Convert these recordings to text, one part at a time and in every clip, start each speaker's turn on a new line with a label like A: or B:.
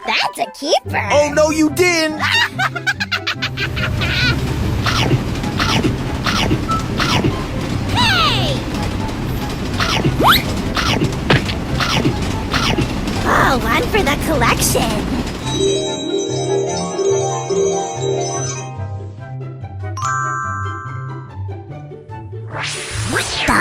A: That's a keeper.
B: Oh, no, you didn't.
A: Hey! Oh, one for the collection. What the?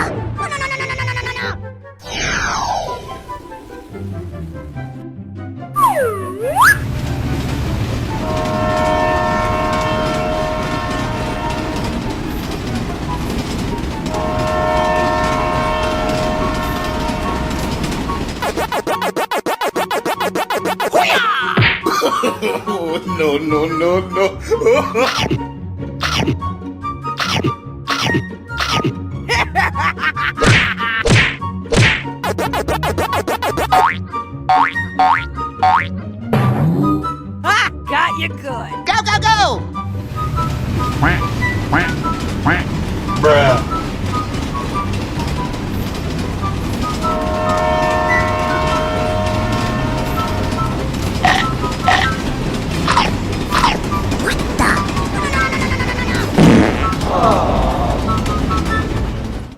B: Oh, no, no, no, no.
C: Ha! Got you good.
D: Go, go, go!
B: Bruh.